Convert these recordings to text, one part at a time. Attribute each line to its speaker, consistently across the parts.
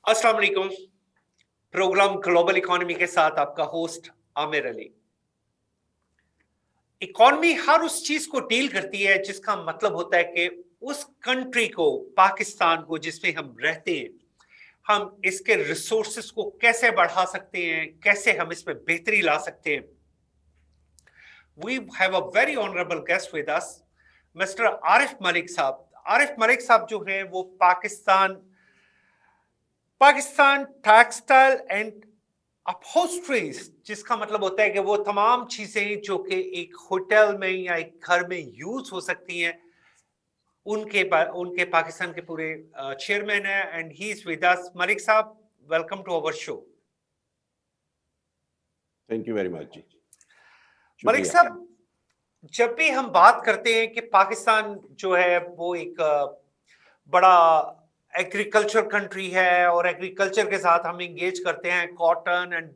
Speaker 1: अस्सलाम वालेकुम। Programme global economy के साथ आपका होस्ट आमिर अली। इकोनॉमी हर उस चीज को डील करती है जिसका मतलब होता है कि उस कंट्री को, पाकिस्तान को, जिसमें हम रहते हैं, हम इसके रिसोर्सेस को कैसे बढ़ा सकते हैं, कैसे हम इसमें बेहतरी ला सकते हैं। We have a very honourable guest with us, mister Arif Malik साहब। आरिफ मलिक साहब जो हैं वो पाकिस्तान टेक्सटाइल एंड अपहोस्ट्रीज, जिसका मतलब होता है कि वो तमाम चीजें जो कि एक होटल में या एक घर में यूज हो सकती हैं, उनके पाकिस्तान के पूरे चेयरमैन है, and he is with us. Malik साहब, welcome to our show.
Speaker 2: Thank you very much जी।
Speaker 1: मलिक साहब, जब भी हम बात करते हैं कि पाकिस्तान जो है वो एक बड़ा एग्रीकल्चर कंट्री है और एग्रीकल्चर के साथ हम इंगेज करते हैं, कॉटन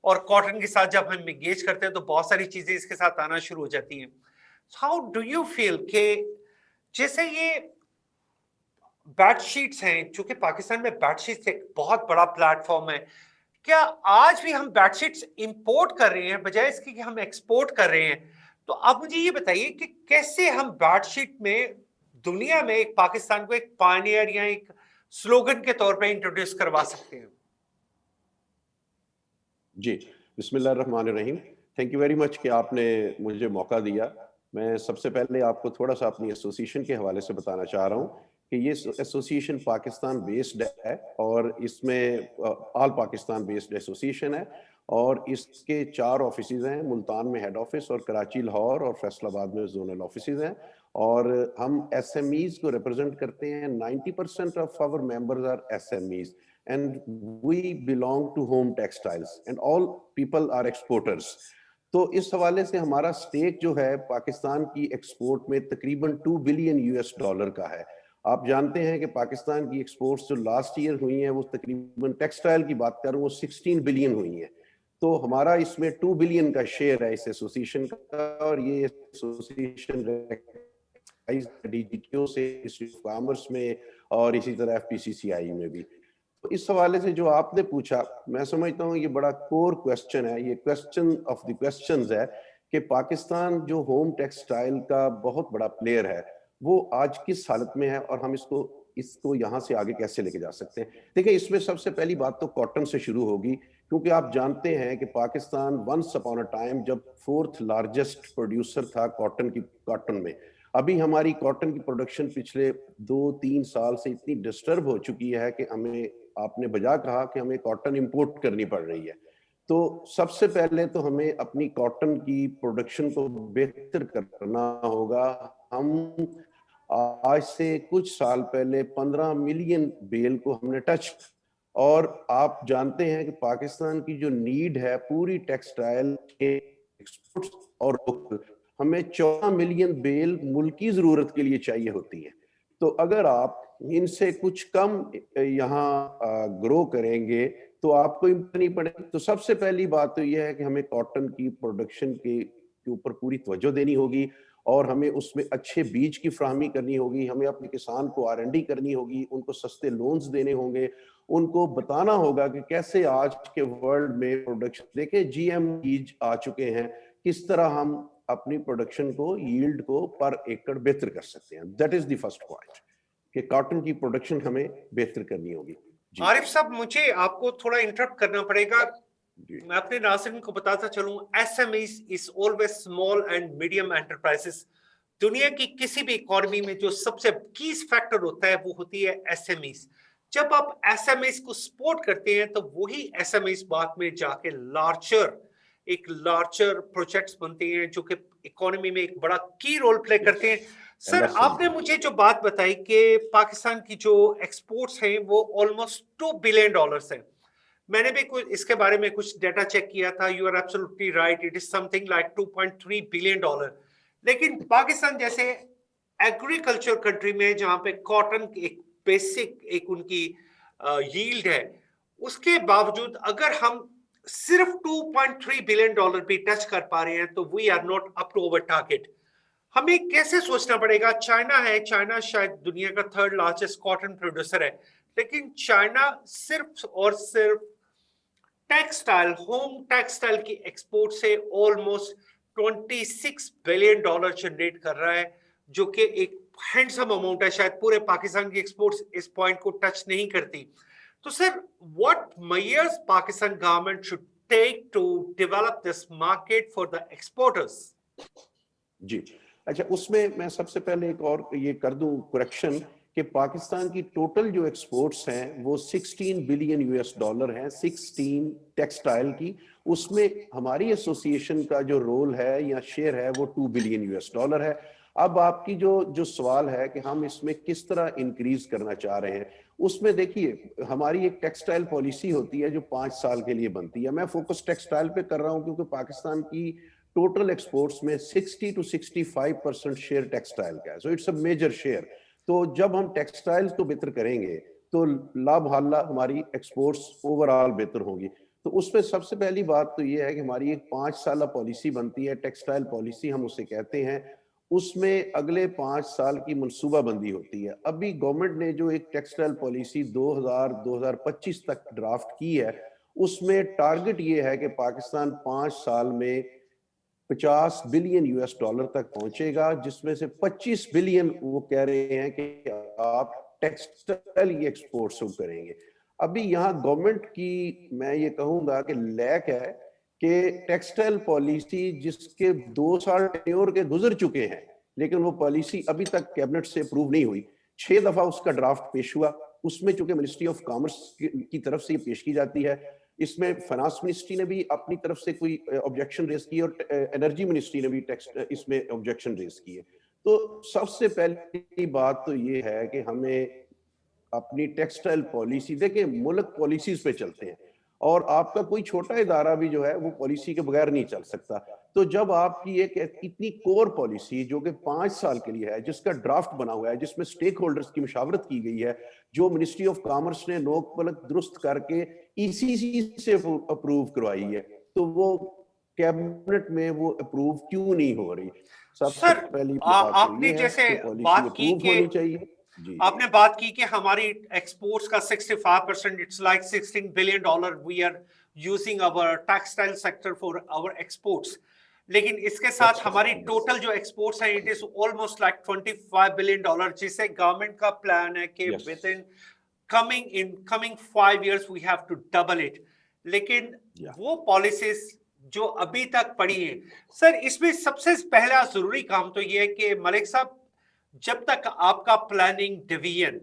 Speaker 1: और कॉटन के साथ जब हम इंगेज करते हैं तो बहुत सारी चीजें इसके साथ आना शुरू हो जाती हैं। हाउ डू यू फील कि जैसे ये बेडशीट्स हैं, चूंकि पाकिस्तान में बेडशीट्स एक बहुत बड़ा प्लेटफॉर्म है, क्या आज भी हम बेडशीट्स इंपोर्ट कर रहे हैं बजाय इसके कि हम एक्सपोर्ट कर रहे हैं? तो आप मुझे ये बताइए कि कैसे हम बेडशीट में दुनिया में एक पाकिस्तान को एक पायनियर या एक स्लोगन के तौर पे इंट्रोड्यूस करवा सकते हैं।
Speaker 2: जी, बिस्मिल्लाहिर्रहमानिर्रहीम। थैंक यू वेरी मच कि आपने मुझे मौका दिया। मैं सबसे पहले आपको थोड़ा सा अपनी एसोसिएशन के हवाले से बताना चाह रहा हूँ कि ये एसोसिएशन पाकिस्तान बेस्ड है और इसमें ऑल पाकिस्तान बेस्ड एसोसिएशन है और इसके 4 ऑफिसेज हैं। मुल्तान में हेड ऑफिस और कराची, लाहौर और फैसलाबाद में जोनल ऑफिसेज हैं और हम एसएमईज को रिप्रेजेंट करते हैं। 90% of our members are SMEs and we belong to home textiles and all people are exporters। तो इस हवाले से हमारा स्टेक जो है पाकिस्तान की एक्सपोर्ट में तकरीबन $2 बिलियन का है। आप जानते हैं कि पाकिस्तान की एक्सपोर्ट्स जो लास्ट ईयर हुई हैं वो तकरीबन टेक्सटाइल की बात करूं वो 16 बिलियन हुई हैं। तो हमारा इसमें 2 बिलियन का शेयर है इस एसोसिएशन का और ये एसोसिएशन डीजीटीओ से, कॉमर्स में और इसी तरह एफपीसीसीआई में भी। तो इस हवाले से जो आपने पूछा, मैं समझता हूँ ये बड़ा कोर क्वेश्चन है, ये क्वेश्चन ऑफ द क्वेश्चंस है कि पाकिस्तान जो होम टेक्सटाइल का बहुत बड़ा प्लेयर है वो आज किस हालत में है और हम इसको यहाँ से आगे कैसे लेके जा सकते हैं। देखिए, इसमें सबसे पहली बात तो कॉटन से शुरू होगी, क्योंकि आप जानते हैं कि Pakistan once upon a time जब 4th लार्जेस्ट प्रोड्यूसर था कॉटन में। अभी हमारी कॉटन की प्रोडक्शन पिछले 2-3 साल से इतनी डिस्टर्ब हो चुकी है कि हमें, आपने बजा कहा कि हमें कॉटन इंपोर्ट करनी पड़ रही है। तो सबसे पहले तो हमें अपनी कॉटन की प्रोडक्शन को बेहतर करना होगा। हम आज से कुछ साल पहले 15 मिलियन बेल को हमने टच, और आप जानते हैं कि पाकिस्तान की जो नीड है पूरी टेक्सटाइल के एक्सपोर्ट्स और हमें 14 मिलियन बेल मुल्क की जरूरत के लिए चाहिए होती है। तो अगर आप इनसे कुछ कम यहाँ ग्रो करेंगे तो आपको इम्पोर्ट नहीं पड़ेगी। तो सबसे पहली बात तो यह है कि हमें कॉटन की प्रोडक्शन के ऊपर पूरी तवज्जो देनी होगी और हमें उसमें अच्छे बीज की फराहमी करनी होगी। हमें अपने किसान को R&D करनी होगी, उनको सस्ते लोन्स देने होंगे, उनको बताना होगा कि कैसे आज के वर्ल्ड में प्रोडक्शन, देखें GM बीज आ चुके हैं, किस तरह हम अपनी प्रोडक्शन को, यील्ड को पर एकड़ बेहतर कर सकते हैं। That is the first point कि कॉटन की प्रोडक्शन हमें बेहतर करनी होगी।
Speaker 1: आरिफ साहब, मुझे आपको थोड़ा इंटरप्ट करना पड़ेगा। मैं अपने नाज़रीन को बताता चलूं, SMEs is always small and medium enterprises. दुनिया की किसी भी इकोनॉमी में जो सबसे की फैक्टर होता है वो होती है एसएमईज। जब आप एसएमईज को सपोर्ट करते हैं तो वही एसएमईज बाद में जाके लार्जर प्रोजेक्ट्स बनते हैं जो कि इकोनॉमी में एक बड़ा की रोल प्ले करते हैं। सर, आपने मुझे जो बात बताई कि पाकिस्तान की जो एक्सपोर्ट्स हैं वो ऑलमोस्ट $2 बिलियन हैं, मैंने भी कुछ इसके बारे में कुछ डेटा चेक किया था। You are absolutely right, it is something like $2.3 billion. लेकिन पाकिस्तान जैसे एग्रीकल्चर कंट्री में जहां पे कॉटन एक बेसिक एक उनकी यील्ड है, उसके बावजूद अगर हम सिर्फ $2.3 बिलियन भी टच कर पा रहे हैं तो we are not up to our target. हमें कैसे सोचना पड़ेगा? चाइना है, चाइना शायद दुनिया का 3rd लार्जेस्ट कॉटन प्रोड्यूसर है, लेकिन चाइना सिर्फ और सिर्फ टेक्सटाइल, होम टेक्सटाइल की एक्सपोर्ट से ऑलमोस्ट 26 बिलियन डॉलर जनरेट कर रहा है, जो कि एक हैंडसम अमाउंट है। शायद पूरे पाकिस्तान की एक्सपोर्ट्स इस पॉइंट को टच नहीं करती। तो sir, what measures Pakistan government should take to develop this market for the exporters?
Speaker 2: जी, अच्छा, उसमें मैं सबसे पहले एक और ये कर दूं करेक्शन कि पाकिस्तान की टोटल जो एक्सपोर्ट्स हैं वो 16 बिलियन यूएस डॉलर हैं, 16 टेक्सटाइल की। उसमें हमारी एसोसिएशन का जो रोल है या शेयर है वो 2 बिलियन यूएस डॉलर है। अब आपकी जो सवाल है कि हम इसमें किस तरह इंक्रीज करना चाह रहे हैं, उसमें देखिए हमारी एक टेक्सटाइल पॉलिसी होती है जो 5 साल के लिए बनती है। मैं फोकस टेक्सटाइल पे कर रहा हूं क्योंकि पाकिस्तान की टोटल एक्सपोर्ट्स में 60 to 65% शेयर टेक्सटाइल का है, so it's a major share. तो जब हम टेक्सटाइल्स को बेहतर करेंगे तो लाभहाला हमारी एक्सपोर्ट्स ओवरऑल बेहतर होंगी। तो उसमें सबसे पहली बात तो ये है कि हमारी एक 5 साल पॉलिसी बनती है, टेक्सटाइल पॉलिसी हम उसे कहते हैं। उसमें अगले 5 साल की मनसूबाबंदी होती है। अभी गवर्नमेंट ने जो एक टेक्सटाइल पॉलिसी 2025 तक ड्राफ्ट की है, उसमें टारगेट ये है कि पाकिस्तान 5 साल में 50 बिलियन यूएस डॉलर तक पहुंचेगा, जिसमें से 25 बिलियन वो कह रहे हैं कि आप टेक्सटाइल की एक्सपोर्ट से करेंगे। अभी यहाँ गवर्नमेंट की मैं ये कहूंगा कि लैक है कि टेक्सटाइल पॉलिसी जिसके 2 साल टेन्योर के गुजर चुके हैं, लेकिन वो पॉलिसी अभी तक कैबिनेट से अप्रूव नहीं हुई। 6 दफा उसका ड्राफ्ट पेश हुआ, उसमें चूंकि मिनिस्ट्री ऑफ कॉमर्स की तरफ से ये पेश की जाती है, इसमें फाइनेंस मिनिस्ट्री ने भी अपनी तरफ से कोई ऑब्जेक्शन रेज की और एनर्जी मिनिस्ट्री ने भी इसमें ऑब्जेक्शन रेज की है। तो सबसे पहली बात तो ये है कि हमें अपनी टेक्सटाइल पॉलिसी, देखिए मुल्क पॉलिसीज पे चलते हैं और आपका कोई छोटा इदारा भी जो है वो पॉलिसी के बगैर नहीं चल सकता। तो जब आपकी एक इतनी कोर पॉलिसी जो कि 5 साल के लिए है, जिसका ड्राफ्ट बना हुआ है, जिसमें स्टेक होल्डर्स की मुशावरत की गई है, जो मिनिस्ट्री ऑफ कॉमर्स ने नोक पलक दुरुस्त करके ईसीसी से अप्रूव करवाई है, तो वो कैबिनेट में वो अप्रूव क्यों नहीं हो रही? सबसे
Speaker 1: सर,
Speaker 2: पहली बात तो
Speaker 1: आपने
Speaker 2: ये है
Speaker 1: जैसे
Speaker 2: कि पॉलिसी
Speaker 1: बात की
Speaker 2: अप्रूव
Speaker 1: कि
Speaker 2: होनी चाहिए। जी,
Speaker 1: आपने बात की कि हमारी एक्सपोर्ट्स का 65%, it's like 16 billion dollar we are using our textile sector for our exports. लेकिन इसके साथ हमारी टोटल जो एक्सपोर्ट्स हैं, it is almost like 25 billion dollar, जिससे गवर्नमेंट का प्लान है कि within coming 5 years we have to double it. लेकिन वो पॉलिसीज जो अभी तक पड़ी है, सर, इसमें सबसे पहला जरूरी काम तो ये है कि मलिक साहब, जब तक आपका प्लानिंग डिवीजन,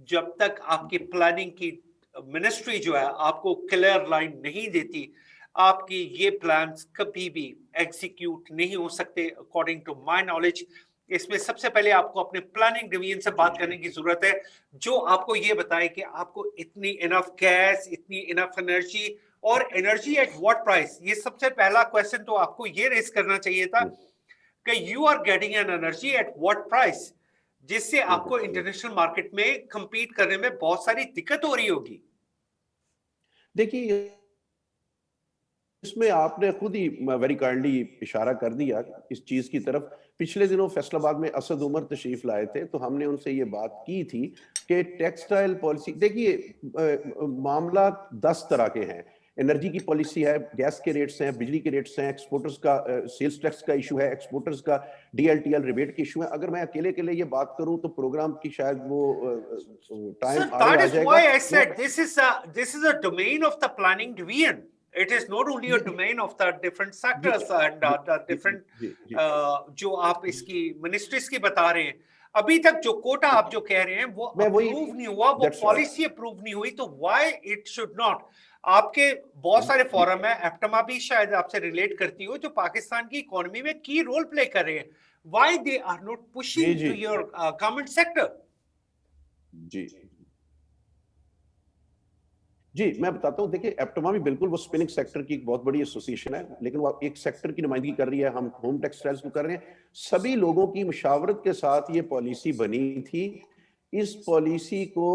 Speaker 1: जब तक आपकी प्लानिंग की मिनिस्ट्री जो है आपको क्लियर लाइन नहीं देती, आपकी ये प्लान्स कभी भी एग्जीक्यूट नहीं हो सकते अकॉर्डिंग टू माय नॉलेज। इसमें सबसे पहले आपको अपने प्लानिंग डिवीजन से बात करने की जरूरत है, जो आपको ये बताए कि आपको इतनी इनफ गैस, इतनी इनफ एनर्जी, और एनर्जी एट व्हाट प्राइस। ये सबसे पहला क्वेश्चन तो आपको ये रेस करना चाहिए था कि you are getting an energy at what price, जिससे आपको इंटरनेशनल मार्केट में compete करने में बहुत सारी दिक्कत हो रही होगी।
Speaker 2: देखिए इसमें आपने खुद ही वेरी काइंडली इशारा कर दिया इस चीज की तरफ। पिछले दिनों फैसलाबाद में असद उमर तशरीफ लाए थे, तो हमने उनसे ये बात की थी कि टेक्सटाइल पॉलिसी, देखिए मामला 10 तरह के हैं। एनर्जी की पॉलिसी है, गैस के रेट्स हैं, बिजली के रेट्स हैं, एक्सपोर्टर्स का सेल्स टैक्स का इशू है, एक्सपोर्टर्स का डीएलटीएल रिबेट के इशू है। अगर मैं अकेले के लिए ये बात करूं तो प्रोग्राम की शायद वो टाइम आगे आ जाएगा।
Speaker 1: Why I said this is a domain of the planning division. It is not only a domain of the different sectors and the different जो आप इसकी मिनिस्ट्रीज की बता रहे हैं। अभी तक जो कोटा आप जो कह रहे हैं वो अप्रूव नहीं हुआ, वो पॉलिसी अप्रूव नहीं हुई, तो व्हाई इट शुड नॉट। आपके बहुत सारे फोरम है, एप्टमा भी शायद आपसे रिलेट करती हो, जो पाकिस्तान की इकोनॉमी में की रोल प्ले कर रहे हैं। Why they are not pushing to your government sector?
Speaker 2: जी जी, मैं बताता हूँ। देखिए एप्टमा भी बिल्कुल वो स्पिनिंग सेक्टर की एक बहुत बड़ी एसोसिएशन है, लेकिन वो एक सेक्टर की नुमाइंदगी कर रही है। हम होम टेक्सटाइल्स को कर रहे हैं। सभी लोगों की मुशावरत के साथ ये पॉलिसी बनी थी। इस पॉलिसी को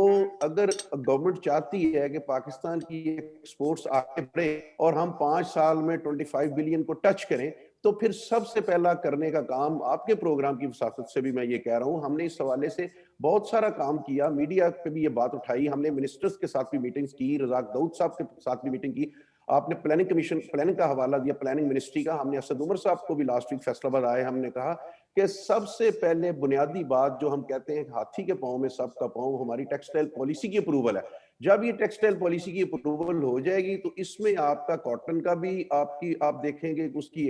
Speaker 2: अगर गवर्नमेंट चाहती है कि पाकिस्तान की एक्सपोर्ट्स आगे बढ़े और हम 5 साल में 25 बिलियन को टच करें, تو پھر سب سے پہلا کرنے کا کام آپ کے پروگرام کی وساطت سے بھی میں یہ کہہ رہا ہوں، ہم نے اس حوالے سے بہت سارا کام کیا، میڈیا پہ بھی یہ بات اٹھائی، ہم نے منسٹرز کے ساتھ بھی میٹنگز کی، رزاق داؤد صاحب کے ساتھ بھی میٹنگ کی، آپ نے پلاننگ کمیشن پلاننگ کا حوالہ دیا، پلاننگ منسٹری کا، ہم نے اسد عمر صاحب کو بھی لاسٹ ویک فیصل آباد آئے، ہم نے کہا کہ سب سے پہلے بنیادی بات جو ہم کہتے ہیں ہاتھی کے پاؤں میں سب کا پاؤں، ہماری ٹیکسٹائل پالیسی کی اپروول ہے۔ جب یہ ٹیکسٹائل پالیسی کی اپروول ہو جائے گی تو اس میں آپ کا کاٹن کا بھی آپ دیکھیں گے کہ اس کی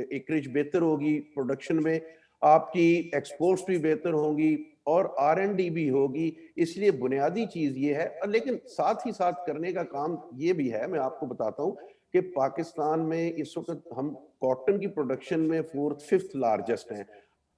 Speaker 2: ایکریج بہتر ہوگی، پروڈکشن میں آپ کی ایکسپورٹس بھی بہتر ہوں گی اور R&D بھی ہوگی، اس لیے بنیادی چیز یہ ہے۔ لیکن ساتھ ہی ساتھ کرنے کا کام یہ بھی ہے، میں آپ کو بتاتا ہوں کہ پاکستان میں اس وقت ہم کاٹن کی پروڈکشن میں 4th 5th لارجسٹ ہیں،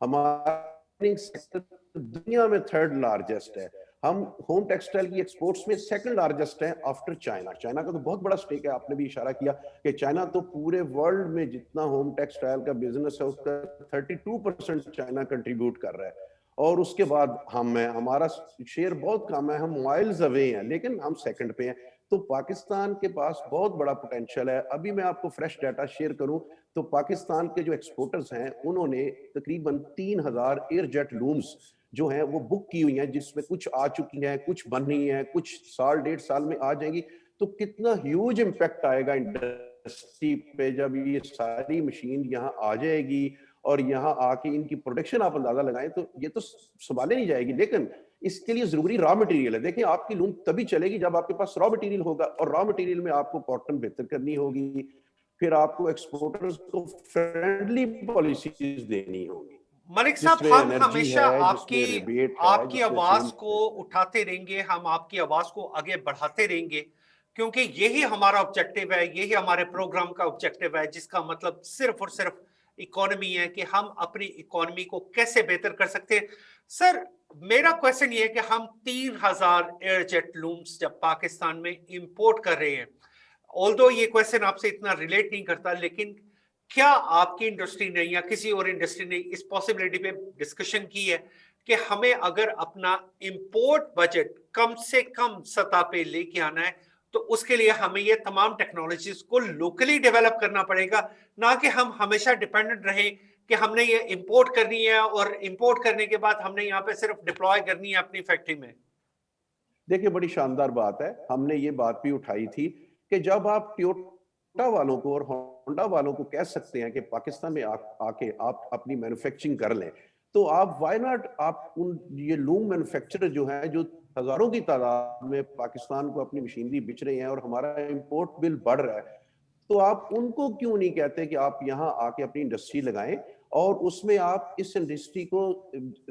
Speaker 2: ہمارا سیکٹر دنیا میں 3rd لارجسٹ ہے، ہم ہوم ٹیکسٹائل کی ایکسپورٹس میں 2nd لارجسٹ ہیں آفٹر چائنا۔ چائنا کا تو بہت بڑا سٹیک ہے، آپ نے بھی اشارہ کیا کہ چائنا تو پورے ورلڈ میں جتنا ہوم ٹیکسٹائل کا بزنس ہے اس کا 32% چائنا کنٹریبیوٹ کر رہا ہے، اور اس کے بعد ہمارا شیئر بہت کم ہے، ہم مائلز اوے ہیں لیکن ہم 2nd پہ ہیں۔ تو پاکستان کے پاس بہت بڑا پوٹینشل ہے۔ ابھی میں آپ کو فریش ڈیٹا شیئر کروں تو پاکستان کے جو ایکسپورٹرز ہیں انہوں نے تقریباً 3000 ایئر جیٹ لومز جو ہیں وہ بک کی ہوئی ہیں، جس میں کچھ آ چکی ہیں، کچھ بن رہی ہیں، کچھ سال 1.5 سال میں آ جائیں گی۔ تو کتنا ہیوج امپیکٹ آئے گا انڈسٹری پہ جب یہ ساری مشین یہاں آ جائے گی اور یہاں آ کے ان کی پروڈکشن آپ اندازہ لگائیں تو یہ تو سنبھالے نہیں جائے گی۔ لیکن اس کے لیے ضروری را مٹیریل ہے۔ دیکھیں آپ کی لوم تبھی چلے گی جب آپ کے پاس را مٹیریل ہوگا، اور را مٹیریل میں آپ کو کاٹن بہتر کرنی ہوگی، پھر آپ کو ایکسپورٹرز کو فرینڈلی پالیسیز دینی ہوگی،
Speaker 1: ملک
Speaker 2: جس
Speaker 1: صاحب
Speaker 2: میں
Speaker 1: ہم
Speaker 2: انرجی
Speaker 1: ہمیشہ
Speaker 2: ہے، جس
Speaker 1: آپ
Speaker 2: میں
Speaker 1: کی
Speaker 2: ریبیٹ ہے،
Speaker 1: آپ کی
Speaker 2: جس میں
Speaker 1: آواز
Speaker 2: فیول
Speaker 1: کو
Speaker 2: ہے۔
Speaker 1: اٹھاتے رہیں گے، ہم آپ کی آواز کو آگے بڑھاتے رہیں گے، کیونکہ یہی ہمارا آبجیکٹیو ہے، یہی ہمارے پروگرام کا آبجیکٹیو ہے، جس کا مطلب صرف اور صرف اکانومی ہے کہ ہم اپنی اکانومی کو کیسے بہتر کر سکتے ہیں۔ سر میرا کویسچن یہ ہے کہ ہم 3000 ایئر جیٹ لومز جب پاکستان میں امپورٹ کر رہے ہیں، آلدو یہ کویسچن آپ سے اتنا ریلیٹ نہیں کرتا، لیکن کیا آپ کی انڈسٹری نے یا کسی اور انڈسٹری نے اس پاسبلٹی پہ ڈسکشن کی ہے کہ ہمیں اگر اپنا امپورٹ بجٹ کم سے کم سطح پہ لے کے آنا ہے تو اس کے لیے ہمیں یہ تمام ٹیکنالوجیز کو لوکلی ڈیولپ کرنا پڑے گا، نہ کہ ہم ہمیشہ ڈیپینڈنٹ رہیں کہ ہم نے یہ امپورٹ کرنی ہے اور امپورٹ کرنے کے بعد ہم نے یہاں پہ صرف ڈپلوائے کرنی ہے اپنی فیکٹری میں؟
Speaker 2: دیکھیں بڑی شاندار بات ہے، ہم نے یہ بات بھی اٹھائی تھی کہ جب آپ ٹویوٹا والوں کو اور ہونڈا والوں کو کہہ سکتے ہیں کہ پاکستان میں آ کے آپ اپنی مینوفیکچرنگ کر لیں، تو آپ وائی ناٹ آپ یہ لوم مینوفیکچرر جو ہیں جو ہزاروں کی تعداد میں پاکستان کو اپنی مشینری بیچ رہے ہیں اور ہمارا امپورٹ بل بڑھ رہا ہے، تو آپ ان کو کیوں نہیں کہتے کہ آپ یہاں آ کے اپنی انڈسٹری لگائیں اور اس میں آپ اس انڈسٹری کو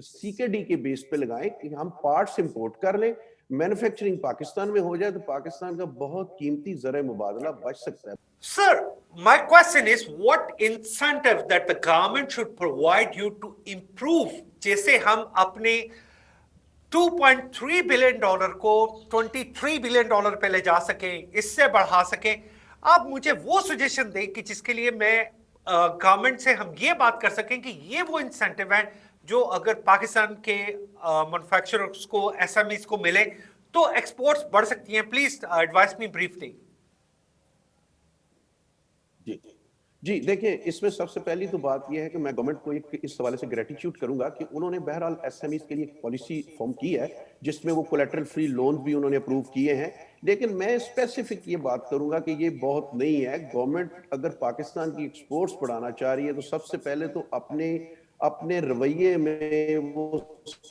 Speaker 2: CKD کے بیس پہ لگائیں کہ ہم پارٹس امپورٹ کر لیں، مینوفیکچرنگ پاکستان میں ہو جائے تو پاکستان کا بہت قیمتی زرعی مبادلہ بچ سکتا ہے۔
Speaker 1: Sir, my question is what incentive that the government should provide you to improve جیسے ہم اپنے $2.3 بلین کو $23 بلین پہ لے جا سکیں، اس سے بڑھا سکیں۔ آپ مجھے وہ سجیشن دیں کہ جس کے لیے میں گورنمنٹ سے ہم یہ بات کر سکیں کہ یہ وہ انسینٹیو ہیں جو اگر پاکستان کے مینوفیکچررز کو SMEs کو ملے تو ایکسپورٹس بڑھ سکتی ہیں۔ Please advise me briefly.
Speaker 2: جی دیکھیں اس میں سب سے پہلی تو بات یہ ہے کہ میں گورنمنٹ کو اس حوالے سے گریٹیٹیوڈ کروں گا کہ انہوں نے بہرحال SMEs کے لیے ایک پالیسی فارم کی ہے جس میں وہ کولیٹرل فری لونز بھی انہوں نے اپروو کیے ہیں، لیکن میں اسپیسیفک یہ بات کروں گا کہ یہ بہت نہیں ہے۔ گورنمنٹ اگر پاکستان کی ایکسپورٹس بڑھانا چاہ رہی ہے تو سب سے پہلے تو اپنے رویے میں وہ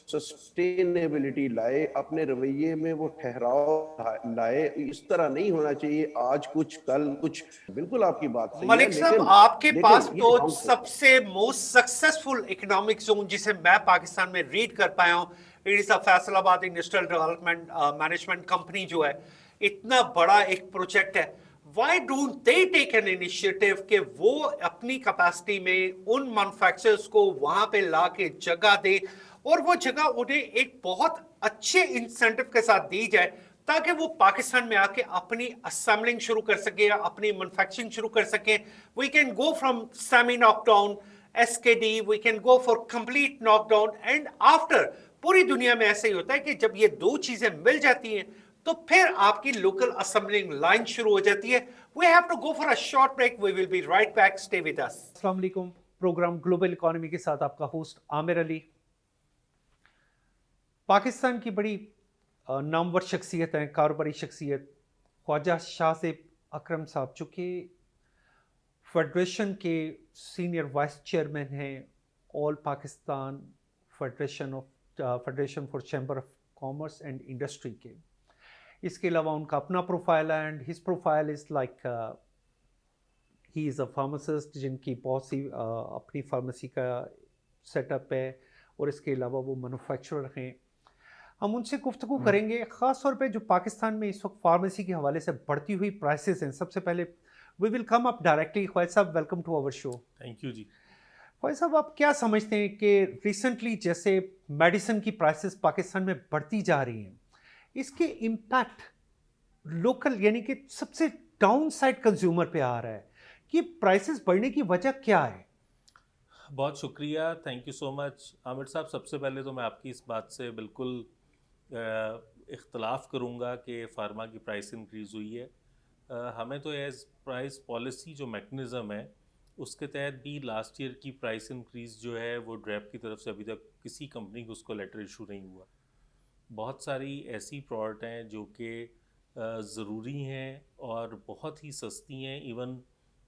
Speaker 2: سسٹینیبلٹی لائے، اپنے رویے میں وہ ٹھہراؤ لائے۔ اس طرح نہیں ہونا چاہیے آج کچھ کل کچھ۔ بالکل آپ کی بات صحیح ہے،
Speaker 1: ملک صاحب آپ کے پاس
Speaker 2: یہ
Speaker 1: تو سب سے موسٹ سکسیسفل اکنامک زون جسے میں پاکستان میں ریڈ کر پایا ہوں، اٹ از فیصل آباد انڈسٹریل ڈیولپمنٹ مینجمنٹ کمپنی جو ہے، اتنا بڑا ایک پروجیکٹ ہے۔ Why don't they take an initiative کہ وہ اپنی کیپیسٹی میں ان مینوفیکچررز کو وہاں پہ لا کے جگہ دے اور وہ جگہ انہیں ایک بہت اچھے انسینٹیو کے ساتھ دی جائے تاکہ وہ پاکستان میں آ کے اپنی اسمبلنگ شروع کر سکیں، اپنی مینوفیکچرنگ شروع کر سکیں۔ We can go from semi knock down SKD، we can go for complete knock down, and after پوری دنیا میں ایسا ہی ہوتا ہے کہ جب یہ دو چیزیں مل جاتی ہیں तो फिर आपकी लोकल असेंबलिंग लाइन शुरू हो जाती है. We have to go for a short break. We will be right back. Stay with us. अस्सलाम वालेकुम. प्रोग्राम ग्लोबल इकोनॉमी के साथ आपका होस्ट आमिर अली. पाकिस्तान की बड़ी नामवर शख्सियत हैं, कारोबारी शख्सियत ख्वाजा शाहज़ेब अकरम साहब, जो कि फेडरेशन के सीनियर वाइस चेयरमैन हैं, all Pakistan federation for chamber of commerce and industry के. इसके अलावा उनका अपना प्रोफाइल है, and his profile is like he is a pharmacist, जिनकी बहुत सी अपनी फार्मेसी का सेटअप है, और इसके अलावा वो मैन्युफैक्चरर हैं. हम उनसे गुफ्तगू करेंगे ख़ास तौर पे जो पाकिस्तान में इस वक्त फार्मेसी के हवाले से बढ़ती हुई प्राइसेस हैं. सबसे पहले we will come up directly. Khawaja साहब, welcome to our show.
Speaker 3: Thank you जी.
Speaker 1: ख्वाजा साहब, आप क्या समझते हैं कि रिसेंटली जैसे मेडिसिन की प्राइसेस पाकिस्तान में बढ़ती जा रही हैं, इसके इम्पैक्ट लोकल यानी कि सबसे डाउन साइड कंज्यूमर पे आ रहा है, कि प्राइसेस बढ़ने की वजह क्या है?
Speaker 3: बहुत शुक्रिया, thank you so much Aamir साहब. सबसे पहले तो मैं आपकी इस बात से बिल्कुल इख्तलाफ करूँगा कि फार्मा की प्राइस इंक्रीज़ हुई है. हमें तो एज प्राइस पॉलिसी जो मेकनिज़म है उसके तहत भी लास्ट ईयर की प्राइस इंक्रीज़ जो है वो ड्रैप की तरफ से अभी तक किसी कंपनी को उसको लेटर इशू नहीं हुआ. बहुत सारी ऐसी प्रोडक्ट हैं जो कि ज़रूरी हैं और बहुत ही सस्ती हैं. इवन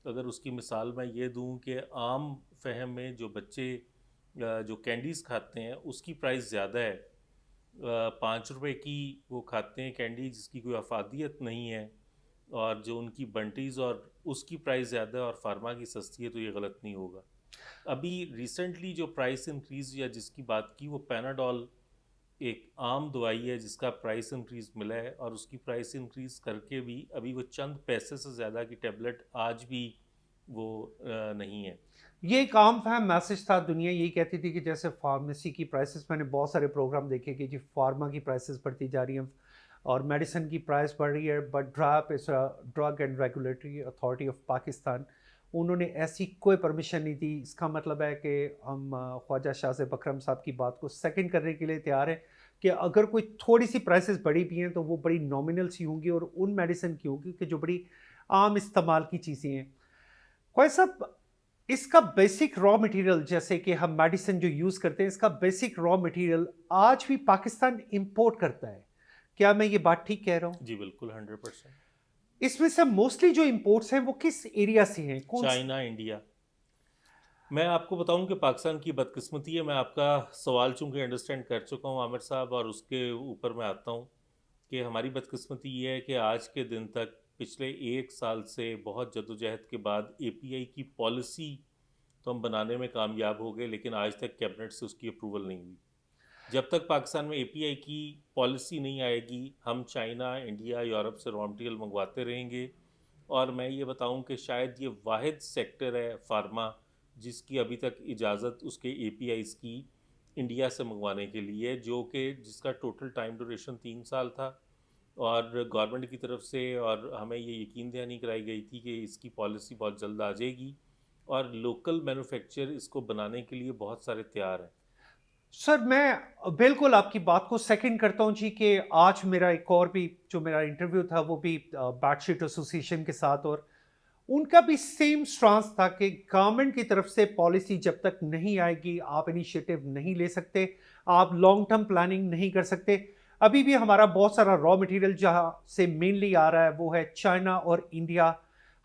Speaker 3: अगर उसकी मिसाल मैं ये दूं कि आम फहम में जो बच्चे जो कैंडीज़ खाते हैं उसकी प्राइस ज़्यादा है. 5 रुपए की वो खाते हैं कैंडी जिसकी कोई अफादियत नहीं है, और जो उनकी बंटीज़ और उसकी प्राइस ज़्यादा है और फार्मा की सस्ती है, तो ये गलत नहीं होगा. अभी रिसेंटली जो प्राइस इंक्रीज़ या जिसकी बात की वो पैनाडोल एक आम दवाई है जिसका प्राइस इंक्रीज़ मिला है, और उसकी प्राइस इंक्रीज़ करके भी अभी वो चंद पैसे से ज़्यादा की टेबलेट आज भी वो नहीं है.
Speaker 1: ये एक आम फहम मैसेज था. दुनिया यही कहती थी कि जैसे फार्मेसी की प्राइसेस, मैंने बहुत सारे प्रोग्राम देखे कि जी फार्मा की प्राइसेस बढ़ती जा रही हैं और मेडिसिन की प्राइस बढ़ रही है, but DRAP is drug and regulatory authority of Pakistan, उन्होंने ऐसी कोई परमिशन नहीं दी. इसका मतलब है कि हम ख्वाजा शाहज़ेब अकरम साहब की बात को सेकंड करने के लिए तैयार हैं कि अगर कोई थोड़ी सी प्राइसेस बढ़ी भी हैं तो वो बड़ी नॉमिनल सी होंगी और उन मेडिसिन की होगी कि जो बड़ी आम इस्तेमाल की चीज़ें हैं. ख्वाजा साहब, इसका बेसिक रॉ मटेरियल, जैसे कि हम मेडिसिन जो यूज़ करते हैं, इसका बेसिक रॉ मटेरियल आज भी पाकिस्तान इंपोर्ट करता है. क्या मैं ये बात ठीक कह रहा हूँ?
Speaker 3: जी बिल्कुल 100%.
Speaker 1: इसमें से मोस्टली जो इंपोर्ट्स हैं वो किस एरिया से हैं?
Speaker 3: China, India. मैं आपको बताऊं कि पाकिस्तान की बदकिस्मती है. मैं आपका सवाल चूंकि अंडरस्टैंड कर चुका हूं आमिर साहब, और उसके ऊपर मैं आता हूं कि हमारी बदकिस्मती ये है कि आज के दिन तक पिछले 1 साल से बहुत जद्दोजहद के बाद एपीआई की पॉलिसी तो हम बनाने में कामयाब हो गए, लेकिन आज तक कैबिनेट से उसकी अप्रूवल नहीं हुई. जब तक पाकिस्तान में एपीआई की पॉलिसी नहीं आएगी, हम चाइना, इंडिया, यूरोप से रॉ मटेरियल मंगवाते रहेंगे. और मैं ये बताऊं कि शायद ये वाहिद सेक्टर है फार्मा जिसकी अभी तक इजाज़त उसके एपीआईज़ की इंडिया से मंगवाने के लिए, जो कि जिसका टोटल टाइम ड्यूरेशन 3 साल था, और गवर्नमेंट की तरफ से और हमें ये यकीन दहानी कराई गई थी कि इसकी पॉलिसी बहुत जल्द आ जाएगी और लोकल मैन्युफैक्चर इसको बनाने के लिए बहुत सारे तैयार हैं.
Speaker 1: सर, मैं बिल्कुल आपकी बात को सेकंड करता हूं जी, कि आज मेरा एक और भी जो मेरा इंटरव्यू था वो भी बेडशीट एसोसिएशन के साथ, और उनका भी सेम स्टांस था कि गवर्नमेंट की तरफ से पॉलिसी जब तक नहीं आएगी आप इनिशिएटिव नहीं ले सकते, आप लॉन्ग टर्म प्लानिंग नहीं कर सकते. अभी भी हमारा बहुत सारा रॉ मटेरियल जहाँ से मेनली आ रहा है वो है चाइना और इंडिया.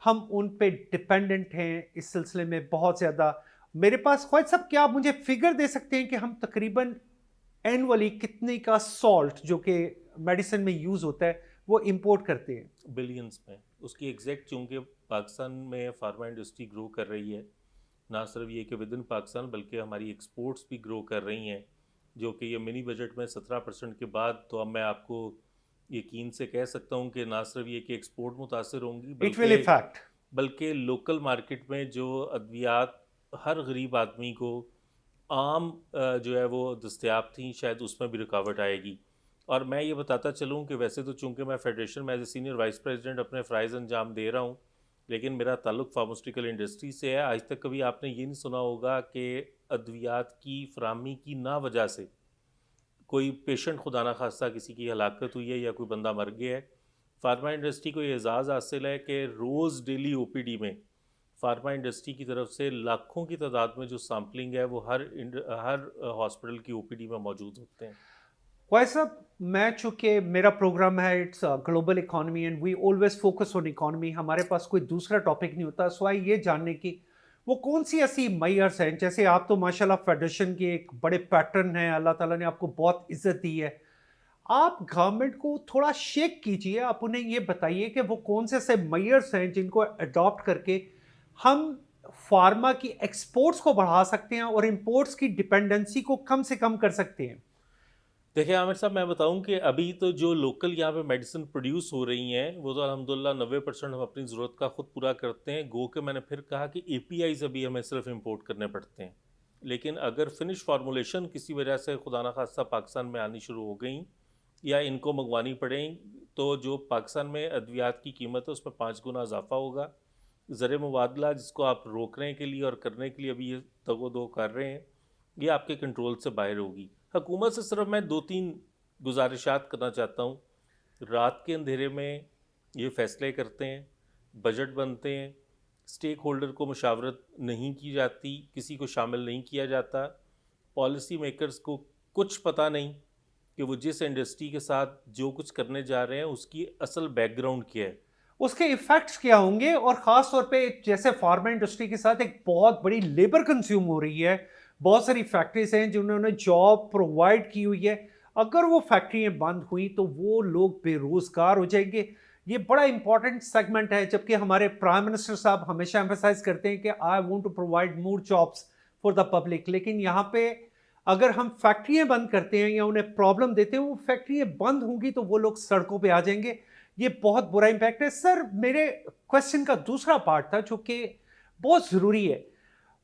Speaker 1: हम उन पे डिपेंडेंट हैं इस सिलसिले में बहुत ज़्यादा. मेरे पास ख्वाजा साहब, क्या आप मुझे फिगर दे सकते हैं कि हम तकरीबन एनुअली कितने का सॉल्ट जो कि मेडिसिन में यूज़ होता है वो इंपोर्ट करते हैं?
Speaker 3: बिलियंस में. उसकी एग्जैक्ट, चूँकि पाकिस्तान में फार्मा इंडस्ट्री ग्रो कर रही है, ना सिर्फ ये कि विद इन पाकिस्तान बल्कि हमारी एक्सपोर्ट्स भी ग्रो कर रही हैं, जो कि ये मिनी बजट में 17% के बाद, तो अब मैं आपको यकीन से कह सकता हूँ कि ना सिर्फ ये कि एक्सपोर्ट मुतासर होंगी बल्कि लोकल मार्केट में जो अद्वियात हर गरीब आदमी को आम जो है वो दस्तयाब थी, शायद उसमें भी रुकावट आएगी. और मैं ये बताता चलूँ कि वैसे तो चूँकि मैं फेडरेशन में as a senior vice president अपने फ़राइज़ अंजाम दे रहा हूँ, लेकिन मेरा ताल्लुक़ फार्मास्यूटिकल इंडस्ट्री से है. आज तक कभी आपने ये नहीं सुना होगा कि अद्वियात की फराहमी की ना वजह से کوئی پیشنٹ خدا نخواستہ کسی کی ہلاکت ہوئی ہے یا کوئی بندہ مر گیا ہے، فارما انڈسٹری کو یہ اعزاز حاصل ہے کہ روز ڈیلی او پی ڈی میں فارما انڈسٹری کی طرف سے لاکھوں کی تعداد میں جو سیمپلنگ ہے وہ ہر ہاسپٹل کی او پی ڈی میں موجود ہوتے ہیں.
Speaker 1: وائس صاحب، میں چونکہ میرا پروگرام ہے it's global economy and we always focus on economy, ہمارے پاس کوئی دوسرا ٹاپک نہیں ہوتا، سوائے یہ جاننے کی وہ کون سی ایسی میئرس ہیں. جیسے آپ تو ماشاء اللہ فیڈریشن کے ایک بڑے پیٹرن ہیں، اللہ تعالیٰ نے آپ کو بہت عزت دی ہے، آپ گورنمنٹ کو تھوڑا شیک کیجئے، آپ انہیں یہ بتائیے کہ وہ کون سے ایسے میئرس ہیں جن کو اڈاپٹ کر کے ہم فارما کی ایکسپورٹس کو بڑھا سکتے ہیں اور امپورٹس کی ڈپینڈنسی کو کم سے کم کر سکتے ہیں.
Speaker 3: دیکھیں عامر صاحب، میں بتاؤں کہ ابھی تو جو لوکل یہاں پہ میڈیسن پروڈیوس ہو رہی ہیں وہ تو الحمدللہ 90% ہم اپنی ضرورت کا خود پورا کرتے ہیں. گو کہ میں نے پھر کہا کہ اے پی آئیز ابھی ہمیں صرف امپورٹ کرنے پڑتے ہیں، لیکن اگر فنش فارمولیشن کسی وجہ سے خدا نخواستہ پاکستان میں آنی شروع ہو گئیں یا ان کو منگوانی پڑیں تو جو پاکستان میں ادویات کی قیمت ہے اس میں 5 گنا اضافہ ہوگا. زر مبادلہ جس کو آپ روکنے کے لیے اور کرنے کے لیے ابھی یہ تگ و دو کر رہے ہیں، یہ آپ کے کنٹرول سے باہر ہوگی. حکومت سے صرف میں 2-3 گزارشات کرنا چاہتا ہوں. رات کے اندھیرے میں یہ فیصلے کرتے ہیں، بجٹ بنتے ہیں، اسٹیک ہولڈر کو مشاورت نہیں کی جاتی، کسی کو شامل نہیں کیا جاتا، پالیسی میکرز کو کچھ پتہ نہیں کہ وہ جس انڈسٹری کے ساتھ جو کچھ کرنے جا رہے ہیں اس کی اصل بیک گراؤنڈ کیا ہے،
Speaker 1: اس کے ایفیکٹس کیا ہوں گے، اور خاص طور پہ جیسے فارما انڈسٹری کے ساتھ ایک بہت بڑی لیبر کنزیوم ہو رہی ہے، بہت ساری فیکٹریز ہیں جنہوں نے جاب پرووائڈ کی ہوئی ہے، اگر وہ فیکٹریاں بند ہوئیں تو وہ لوگ بے روزگار ہو جائیں گے. یہ بڑا امپورٹنٹ سیگمنٹ ہے، جبکہ ہمارے پرائم منسٹر صاحب ہمیشہ ایمفسائز کرتے ہیں کہ I want to provide more jobs for the public, لیکن یہاں پہ اگر ہم فیکٹریاں بند کرتے ہیں یا انہیں پرابلم دیتے ہیں، وہ فیکٹریاں بند ہوں گی تو وہ لوگ سڑکوں پہ آ جائیں گے. یہ بہت برا امپیکٹ ہے. سر، میرے کوشچن کا دوسرا پارٹ تھا جو کہ بہت ضروری ہے،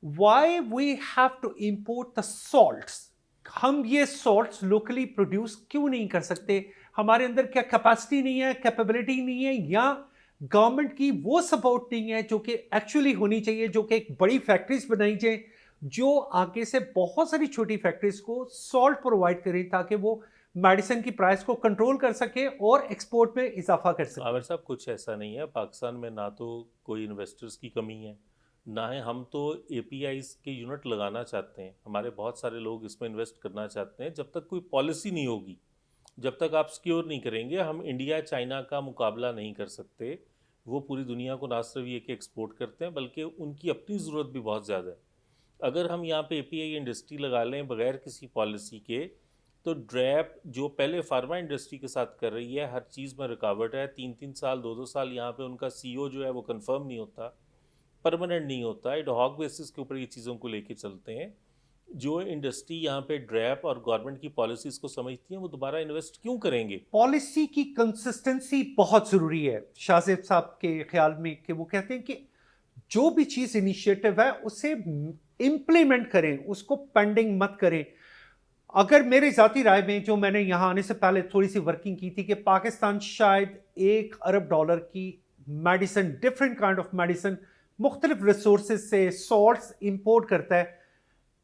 Speaker 1: why we have to import the salts. ہم یہ سالٹس لوکلی پروڈیوس کیوں نہیں کر سکتے؟ ہمارے اندر کیا کیپیسٹی نہیں ہے، کیپیبلٹی نہیں ہے، یا گورنمنٹ کی وہ سپورٹ نہیں ہے جو کہ ایکچولی ہونی چاہیے، جو کہ ایک بڑی فیکٹریز بنائی جائیں جو آگے سے بہت ساری چھوٹی فیکٹریز کو سالٹ پرووائڈ کریں تاکہ وہ میڈیسن کی پرائس کو کنٹرول کر سکے اور ایکسپورٹ میں اضافہ کر سکے.
Speaker 3: عامر صاحب کچھ ایسا نہیں ہے. پاکستان میں نہ تو کوئی انویسٹرز کی کمی ہے، نہ ہے ہم تو اے پی آئیز کے یونٹ لگانا چاہتے ہیں، ہمارے بہت سارے لوگ اس میں انویسٹ کرنا چاہتے ہیں. جب تک کوئی پالیسی نہیں ہوگی، جب تک آپ سیکیور نہیں کریں گے، ہم انڈیا چائنا کا مقابلہ نہیں کر سکتے. وہ پوری دنیا کو نہ صرف یہ کہ ایکسپورٹ کرتے ہیں بلکہ ان کی اپنی ضرورت بھی بہت زیادہ ہے. اگر ہم یہاں پہ اے پی آئی انڈسٹری لگا لیں بغیر کسی پالیسی کے تو ڈریپ جو پہلے فارما انڈسٹری کے ساتھ کر رہی ہے، ہر چیز میں رکاوٹ ہے. 3 سال 2 سال یہاں پہ ان کا سی او جو ہے وہ کنفرم نہیں ہوتا، پرماننٹ نہیں ہوتا، ایڈ ہاک بیسس کے اوپر یہ چیزوں کو لے کے چلتے ہیں. جو انڈسٹری یہاں پہ ڈریپ اور گورنمنٹ کی پالیسیز کو سمجھتی ہیں وہ دوبارہ انویسٹ کیوں کریں گے؟
Speaker 1: پالیسی کی کنسسٹنسی بہت ضروری ہے شاہ زیب صاحب کے خیال میں، کہ وہ کہتے ہیں کہ جو بھی چیز انیشیٹو ہے اسے امپلیمنٹ کریں، اس کو پینڈنگ مت کریں. اگر میری ذاتی رائے میں، جو میں نے یہاں آنے سے پہلے تھوڑی سی ورکنگ کی تھی، کہ پاکستان شاید $1 ارب کی medicine, different kind of medicine, مختلف ریسورسز سے سالٹس امپورٹ کرتا ہے.